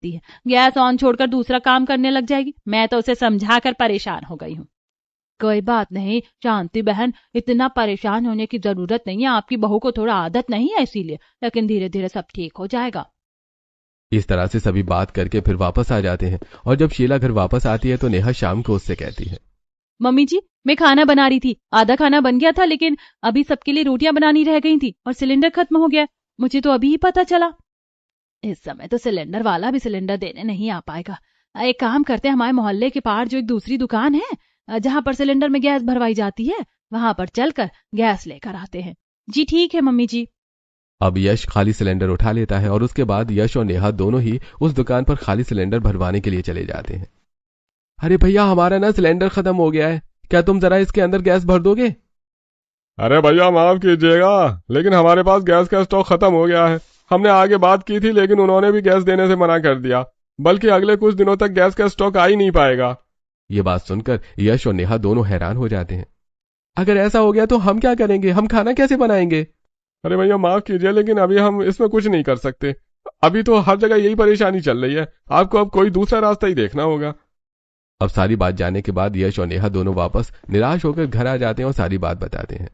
सकती है, gas on छोड़कर दूसरा काम करने लग जाएगी। मैं तो उसे समझाकर परेशान हो गई हूँ। कोई बात नहीं शांति बहन, इतना परेशान होने की जरूरत नहीं है, आपकी बहू को थोड़ा आदत नहीं है इसीलिए, लेकिन धीरे धीरे सब ठीक हो जाएगा। इस तरह से सभी बात करके फिर वापस आ जाते हैं और जब शीला घर वापस आती है तो नेहा शाम को उससे कहती है, मम्मी जी, मैं खाना बना रही थी, आधा खाना बन गया था, लेकिन अभी सबके लिए रोटियां बनानी रह गई थी और सिलेंडर खत्म हो गया। मुझे तो अभी ही पता चला। इस समय तो सिलेंडर वाला भी सिलेंडर देने नहीं आ पाएगा। एक काम करते हैं, हमारे मोहल्ले के पार जो एक दूसरी दुकान है जहां पर सिलेंडर में गैस भरवाई जाती है, वहां पर चलकर गैस लेकर आते हैं। जी ठीक है मम्मी जी। अब यश खाली सिलेंडर उठा लेता है और उसके बाद यश और नेहा दोनों ही उस दुकान पर खाली सिलेंडर भरवाने के लिए चले जाते हैं। अरे भैया हमारा ना सिलेंडर खत्म हो गया है, क्या तुम जरा इसके अंदर गैस भर दोगे? अरे भैया माफ कीजिएगा, लेकिन हमारे पास गैस का स्टॉक खत्म हो गया है। हमने आगे बात की थी लेकिन उन्होंने भी गैस देने से मना कर दिया, बल्कि अगले कुछ दिनों तक गैस का स्टॉक आ ही नहीं पाएगा। ये बात सुनकर यश और नेहा दोनों हैरान हो जाते हैं। अगर ऐसा हो गया तो हम क्या करेंगे, हम खाना कैसे बनाएंगे? अरे भैया माफ कीजिए, लेकिन अभी हम इसमें कुछ नहीं कर सकते। अभी तो हर जगह यही परेशानी चल रही है, आपको अब कोई दूसरा रास्ता ही देखना होगा। अब सारी बात जानने के बाद यश और नेहा दोनों वापस निराश होकर घर आ जाते हैं और सारी बात बताते हैं।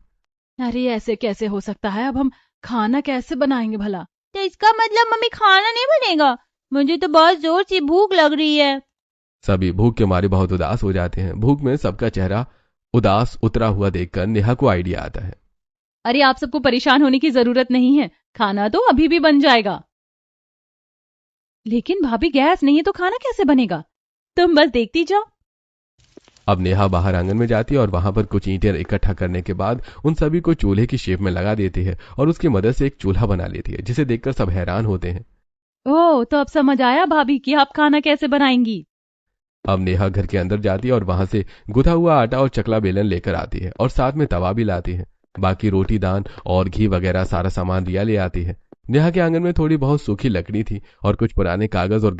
अरे ऐसे कैसे हो सकता है, अब हम खाना कैसे बनाएंगे भला? तो इसका मतलब मम्मी खाना नहीं बनेगा? मुझे तो बहुत जोर से भूख लग रही है। सभी भूख के मारे बहुत उदास हो जाते हैं। भूख में सबका चेहरा उदास उतरा हुआ देखकर नेहा को आइडिया आता है। अरे आप सबको परेशान होने की जरूरत नहीं है, खाना तो अभी भी बन जाएगा। लेकिन भाभी गैस नहीं है तो खाना कैसे बनेगा? तुम बस देखती जाओ। अब नेहा बाहर आंगन में जाती है और वहां पर कुछ ईंटें इकट्ठा करने के बाद उन सभी को चूल्हे की शेप में लगा देती है और उसकी मदद से एक चूल्हा बना लेती है, जिसे देखकर सब हैरान होते हैं। ओह, तो अब समझ आया भाभी कि आप खाना कैसे बनाएंगी। अब नेहा घर के अंदर जाती है और वहां से गुथा हुआ आटा और चकला बेलन लेकर आती है और साथ में तवा भी लाती है। बाकी रोटी दान और घी वगैरह सारा सामान रिया ले आती है। नेहा के आंगन में थोड़ी बहुत सूखी लकड़ी थी और कुछ पुराने कागज और